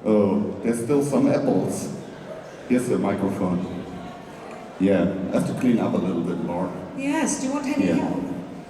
Oh, there's still some apples. Here's the microphone. Yeah, I have to clean up a little bit more. Yes, do you want any help?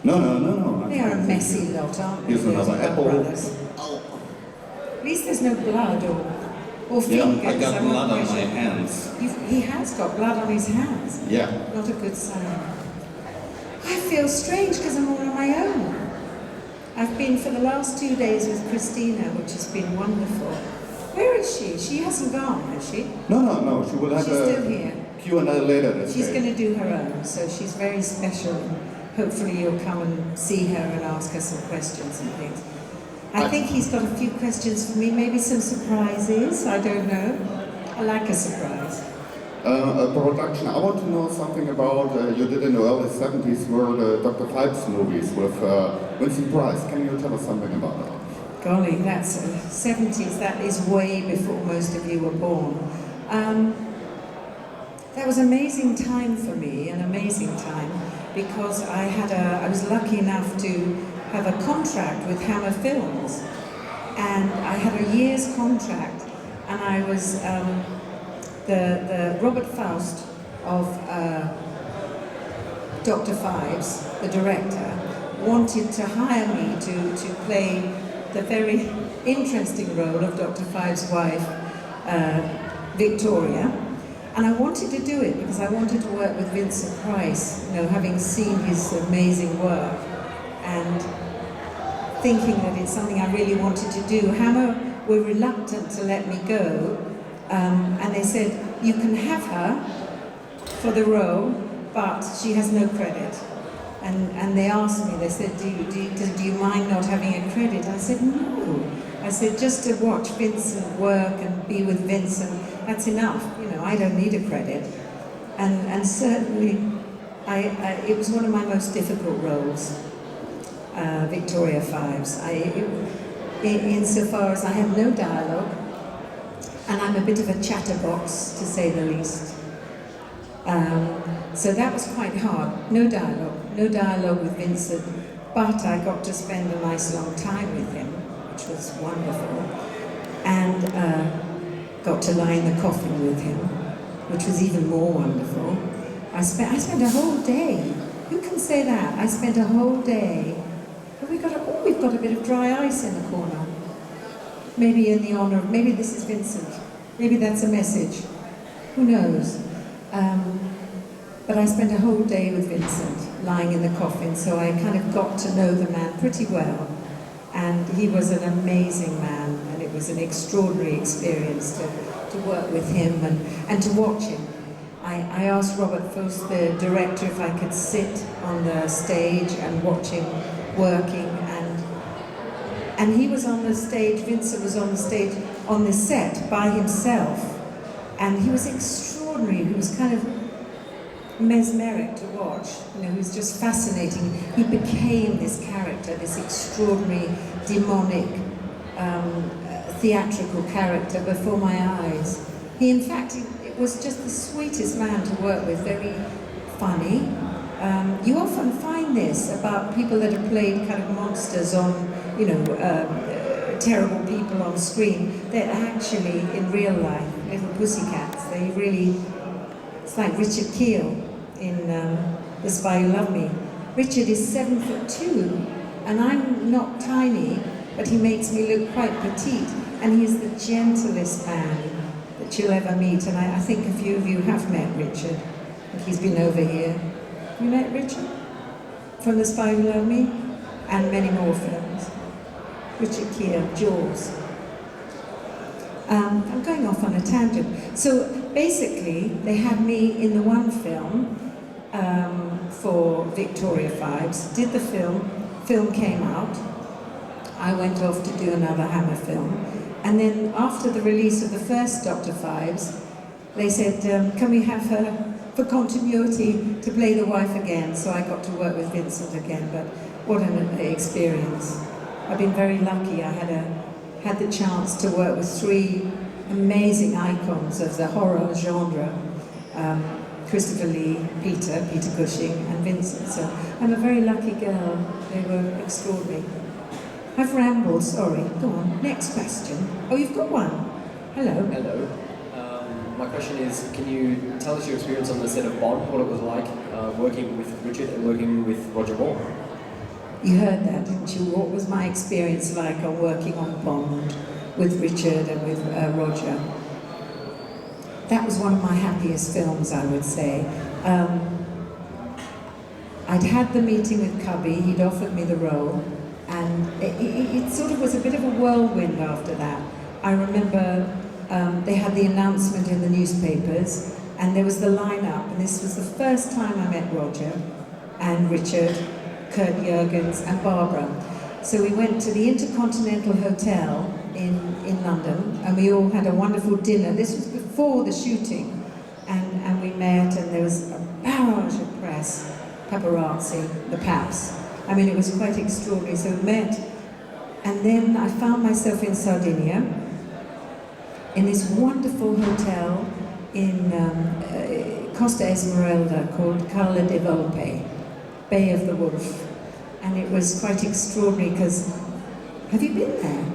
No. They are a messy lot, aren't they? Here's another apple. Brothers. At least there's no blood or fingers. Yeah, I got blood on my hands. He has got blood on his hands. Yeah. Not a good sign. I feel strange because I'm all on my own. I've been for the last 2 days with Christina, which has been wonderful. Where is she? She hasn't gone, has she? No. She will have She's still here. Q&A later this She's day. going to do her own, so she's very special. Hopefully you'll come and see her and ask her some questions and things. I think he's got a few questions for me, maybe some surprises, I don't know. I like a surprise. Production, I want to know something about, you did in the early 70s were the Dr. Phibes movies with Vincent Price. Can you tell us something about that? Golly, that's 70s, that is way before most of you were born. That was an amazing time for me, an amazing time, because I was lucky enough to have a contract with Hammer Films, and I had a year's contract, and I was the Robert Faust of Dr. Phibes, the director, wanted to hire me to play the very interesting role of Dr. Phibes' wife, Victoria. And I wanted to do it because I wanted to work with Vincent Price, you know, having seen his amazing work and thinking that it's something I really wanted to do. Hammer were reluctant to let me go, and they said, you can have her for the role, but she has no credit. And they asked me, they said, do you mind not having a credit? I said, no. I said, just to watch Vincent work and be with Vincent, that's enough. You know, I don't need a credit. And certainly, it was one of my most difficult roles, Victoria Phibes. Insofar as I have no dialogue, and I'm a bit of a chatterbox, to say the least. So that was quite hard. No dialogue with Vincent, but I got to spend a nice long time with him, which was wonderful, and got to lie in the coffin with him, which was even more wonderful. I spent a whole day. Who can say that? I spent a whole day. Have we got we've got a bit of dry ice in the corner. Maybe in the honor of, maybe this is Vincent. Maybe that's a message. Who knows? But I spent a whole day with Vincent, lying in the coffin, so I kind of got to know the man pretty well. And he was an amazing man, and it was an extraordinary experience to work with him and to watch him. I asked Robert Faust, the director, if I could sit on the stage and watch him working, and he was on the stage, Vincent was on the stage, on the set by himself, and he was extraordinary. He was kind of mesmeric to watch. You know, he was just fascinating. He became this character, this extraordinary, demonic, theatrical character before my eyes. He, in fact, it was just the sweetest man to work with, very funny. You often find this about people that have played kind of monsters on, you know, terrible people on screen. They're actually, in real life, little pussycats. They really, it's like Richard Keel in The Spy Who Loved Me. Richard is 7'2", and I'm not tiny, but he makes me look quite petite, and he's the gentlest man that you'll ever meet, and I think a few of you have met Richard. I think he's been over here. Have you met Richard? From The Spy Who Loved Me? And many more films. Richard Keel, Jaws. I'm going off on a tangent. So basically, they had me in the one film for Victoria Phibes, did the film came out, I went off to do another Hammer film, and then after the release of the first Dr. Phibes, they said, can we have her for continuity to play the wife again? So I got to work with Vincent again, but what an experience. I've been very lucky. I had the chance to work with three amazing icons of the horror genre, Christopher Lee, Peter Cushing, and Vincent. So I'm a very lucky girl. They were extraordinary. I've rambled, sorry. Go on, next question. Oh, you've got one? Hello. Hello. My question is, can you tell us your experience on the set of Bond, what it was like working with Richard and working with Roger Moore? You heard that, didn't you? What was my experience like on working on Bond with Richard and with Roger? That was one of my happiest films, I would say. I'd had the meeting with Cubby, he'd offered me the role, and it sort of was a bit of a whirlwind after that. I remember they had the announcement in the newspapers, and there was the lineup, and this was the first time I met Roger and Richard, Kurt Jürgens and Barbara. So we went to the Intercontinental Hotel in London, and we all had a wonderful dinner. This was before the shooting, and we met, and there was a barrage of press, paparazzi, the paps. I mean, it was quite extraordinary. So we met, and then I found myself in Sardinia, in this wonderful hotel in Costa Esmeralda called Cala de Volpe, Bay of the Wolf. And it was quite extraordinary because, have you been there?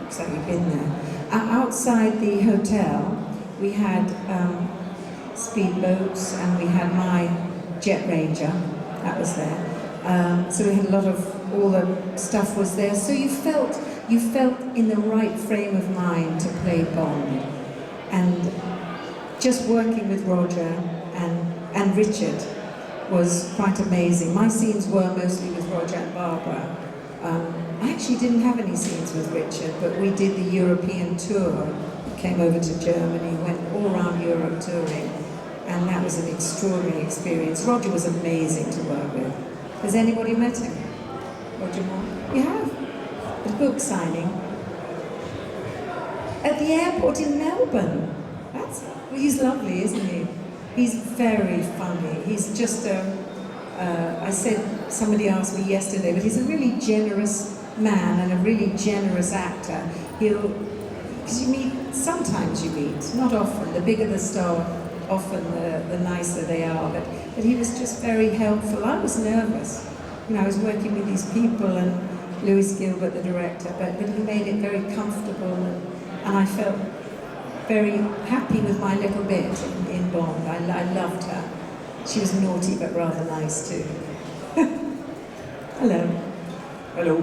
Looks like you've been there. Outside the hotel, we had speedboats, and we had my Jet Ranger, that was there. So we had a lot of, all the stuff was there. So you felt in the right frame of mind to play Bond. And just working with Roger and Richard was quite amazing. My scenes were mostly with Roger and Barbara. I actually didn't have any scenes with Richard, but we did the European tour. Came over to Germany, went all around Europe touring, and that was an extraordinary experience. Roger was amazing to work with. Has anybody met him? Roger Moore? You have? A book signing. At the airport in Melbourne. He's lovely, isn't he? He's very funny. He's just I said, somebody asked me yesterday, but he's a really generous man and a really generous actor. Because sometimes you meet, not often. The bigger the star, often the nicer they are. But he was just very helpful. I was nervous. I was working with these people, and Lewis Gilbert, the director, but he made it very comfortable, and I felt very happy with my little bit in Bond. I loved her. She was naughty but rather nice too. Hello. Hello.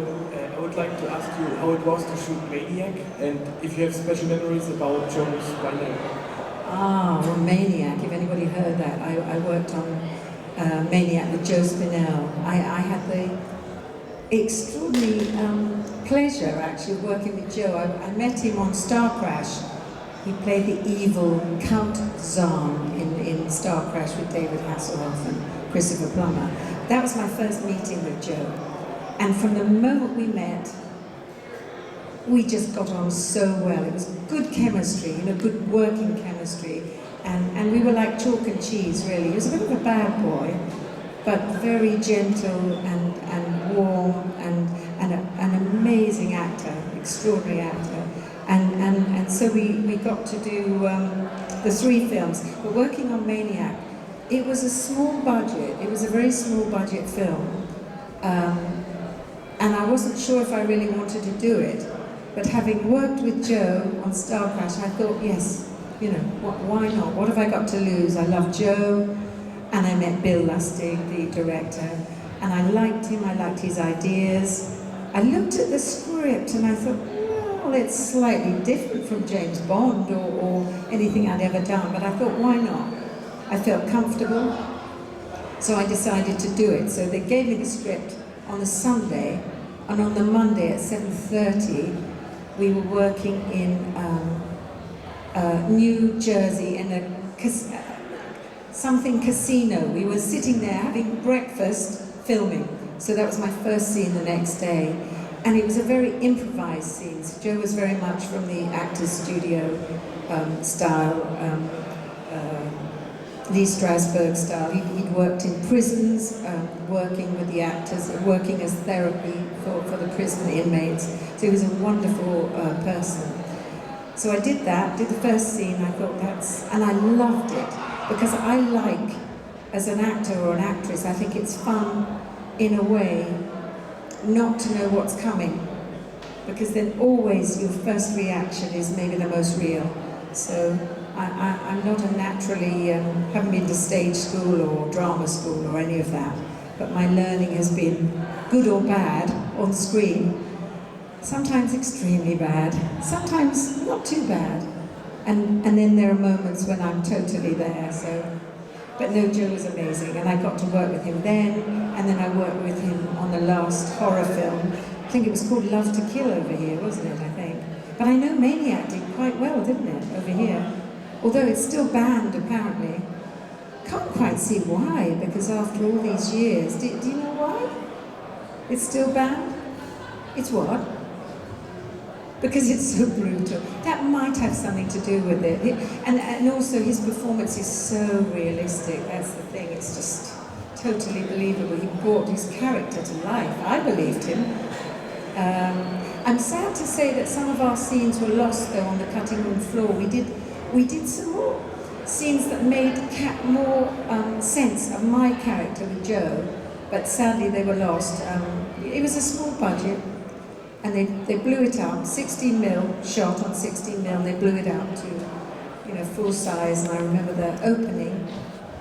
I would like to ask you how it was to shoot Maniac, and if you have special memories about Jones ballet. Well, Maniac, if anybody heard that, I worked on Maniac with Joe Spinell. I had the extraordinary pleasure, actually, of working with Joe. I met him on Star Crash. He played the evil Count Zahn in Star Crash with David Hasselhoff and Christopher Plummer. That was my first meeting with Joe. And from the moment we met, we just got on so well. It was good chemistry, good working chemistry. And we were like chalk and cheese, really. He was a bit of a bad boy, but very gentle and warm and an amazing actor, extraordinary actor. And so we got to do the 3 films. But working on Maniac, it was a small budget. It was a very small budget film. And I wasn't sure if I really wanted to do it. But having worked with Joe on Star Crash, I thought, yes, why not? What have I got to lose? I love Joe, and I met Bill Lustig, the director, and I liked him, I liked his ideas. I looked at the script and I thought, well, it's slightly different from James Bond or anything I'd ever done, but I thought, why not? I felt comfortable, so I decided to do it. So they gave me the script on the Sunday, and on the Monday at 7:30, we were working in New Jersey in a something casino. We were sitting there having breakfast, filming. So that was my first scene the next day. And it was a very improvised scene. So Joe was very much from the actor's studio style, Lee Strasberg style. He'd worked in prisons, working with the actors, working as therapy for the prison inmates. So he was a wonderful person. So I did that, did the first scene. I thought and I loved it, because I like, as an actor or an actress, I think it's fun in a way not to know what's coming, because then always your first reaction is maybe the most real. So I'm not a naturally, haven't been to stage school or drama school or any of that, but my learning has been good or bad on screen. Sometimes extremely bad, sometimes not too bad. And then there are moments when I'm totally there, so. But no, Joe was amazing, and I got to work with him then, and then I worked with him on the last horror film. I think it was called Love to Kill over here, wasn't it, I think? But I know Maniac did quite well, didn't it, over here? Although it's still banned, apparently. Can't quite see why, because after all these years, do you know why? It's still banned? It's what? Because it's so brutal. That might have something to do with it. And also his performance is so realistic, that's the thing. It's just totally believable. He brought his character to life. I believed him. I'm sad to say that some of our scenes were lost though on the cutting room floor. We did some more scenes that made more sense of my character with Joe, but sadly they were lost. It was a small budget, and they blew it up, 16 mil, shot on 16 mil, and they blew it up to, full size, and I remember the opening,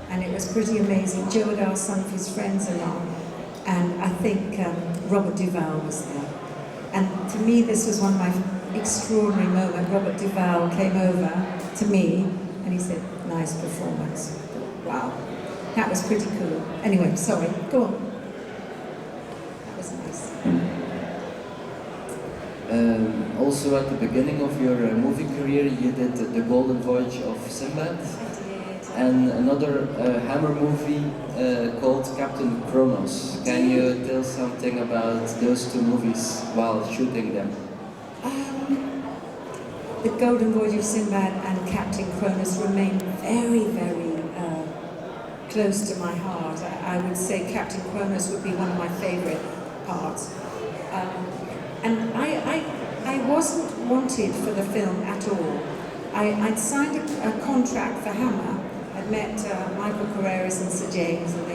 and it was pretty amazing. Joe had asked some of his friends along, and I think Robert Duvall was there. And to me, this was one of my extraordinary moments. Robert Duvall came over to me, and he said, "Nice performance." Wow, that was pretty cool. Anyway, sorry, go on. That was nice. Also at the beginning of your movie career, you did The Golden Voyage of Sinbad. I did. And another Hammer movie called Captain Kronos. Can you tell something about those two movies while shooting them? The Golden Voyage of Sinbad and Captain Kronos remain very, very close to my heart. I would say Captain Kronos would be one of my favourite parts. And I wasn't wanted for the film at all. I'd signed a contract for Hammer. I'd met Michael Carreras and Sir James, and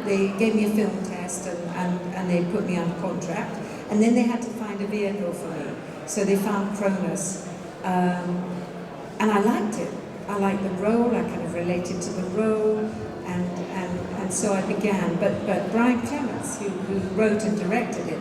they gave me a film test, and they put me under contract. And then they had to find a vehicle for me. So they found Kronos. And I liked it. I liked the role, I kind of related to the role, and so I began. But Brian Clements, who wrote and directed it,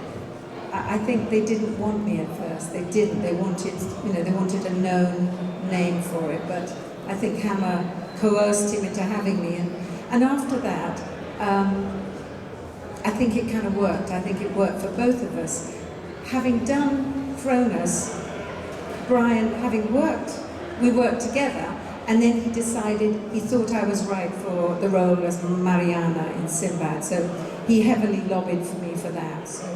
I think they didn't want me at first. They didn't. They wanted, they wanted a known name for it. But I think Hammer coerced him into having me. And after that, I think it kind of worked. I think it worked for both of us. Having done Kronos, Brian, we worked together, and then he decided he thought I was right for the role as Mariana in Sinbad. So he heavily lobbied for me for that. So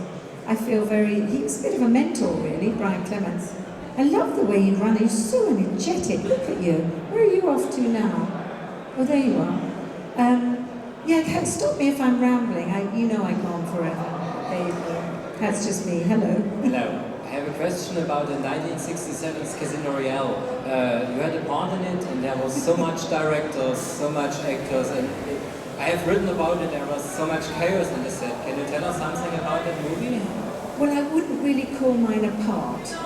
I feel he was a bit of a mentor, really, Brian Clements. I love the way you run, you're so energetic. Look at you. Where are you off to now? Oh, there you are. Yeah, stop me if I'm rambling. You know I go on forever. There you go. That's just me. Hello. Hello. I have a question about the 1967's Casino Royale. You had a part in it, and there was so much directors, so much actors, and I have written about it. There was so much chaos on the set. Can you tell us something about that movie? Well, I wouldn't really call mine a part.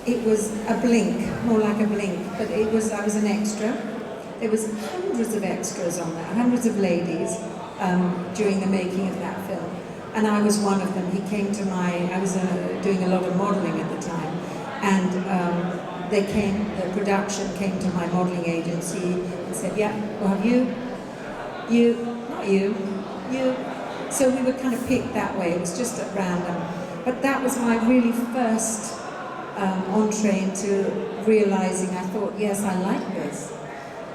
It was a blink, more like a blink, but I was an extra. There was hundreds of extras on that, hundreds of ladies during the making of that film. And I was one of them. I was doing a lot of modelling at the time. And the production came to my modelling agency and said, yeah, we'll have you, not you. So we were kind of picked that way. It was just at random. But that was my really first entree into realising, I thought, yes, I like this.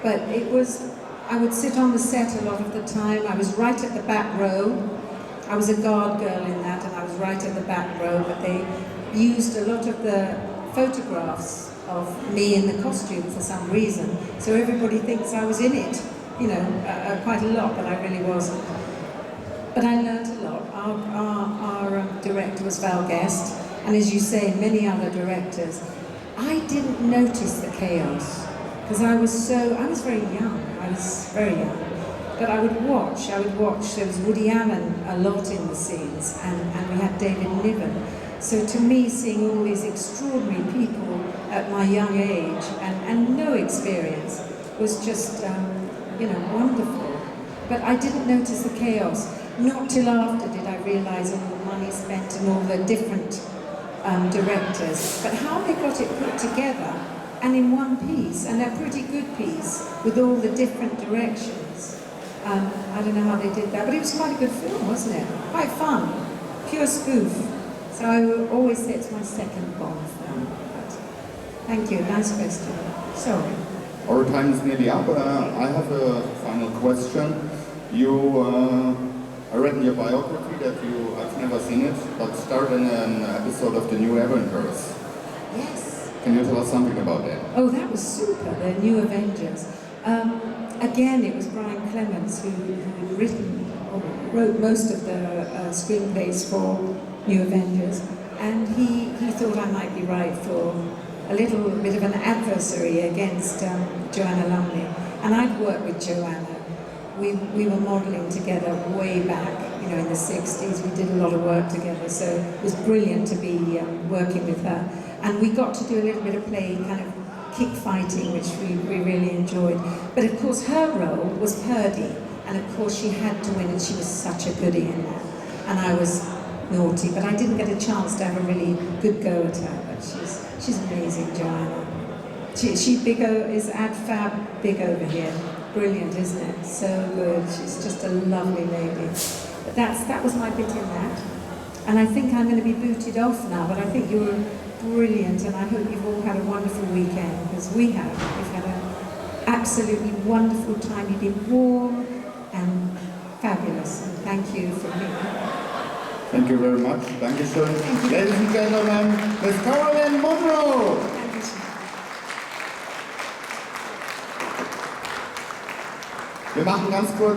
But I would sit on the set a lot of the time. I was right at the back row. I was a guard girl in that, and I was right at the back row, but they used a lot of the photographs of me in the costume for some reason. So everybody thinks I was in it, quite a lot, but I really wasn't. But I learned a lot. Our director was Val Guest, and as you say, many other directors. I didn't notice the chaos, because I was very young. But I would watch. There was Woody Allen a lot in the scenes, and we had David Niven. So to me, seeing all these extraordinary people at my young age and no experience was just, wonderful. But I didn't notice the chaos. Not till after did I realise all the money spent and all the different directors. But how they got it put together and in one piece, and a pretty good piece with all the different directions. I don't know how they did that, but it was quite a good film, wasn't it? Quite fun, pure spoof. So I will always say it's my second Bond film. But thank you, nice question. Sorry. Our time is nearly up. I have a final question. I read in your biography that I've never seen it, but starred in an episode of the New Avengers. Yes. Can you tell us something about that? Oh, that was super, the New Avengers. Again, it was Brian Clemens who wrote most of the screenplays for New Avengers, and he thought I might be right for a little bit of an adversary against Joanna Lumley. And I'd worked with Joanna. We were modelling together way back, in the 60s. We did a lot of work together, so it was brilliant to be working with her. And we got to do a little bit of play, kind of kick fighting, which we really enjoyed. But of course her role was Purdy, and of course she had to win, and she was such a goodie in that. And I was naughty, but I didn't get a chance to have a really good go at her. But she's amazing, Joanna. She is ad fab big over here. Brilliant, isn't it? So good. She's just a lovely lady. But that was my bit in that. And I think I'm going to be booted off now, but I think you were brilliant, and I hope you've all had a wonderful weekend, because we have. We've had an absolutely wonderful time. You've been warm and fabulous, and thank you for being here. Thank you very much. Dankeschön. Ladies and gentlemen, Miss Caroline Munro. Thank you so much. Wir machen ganz kurz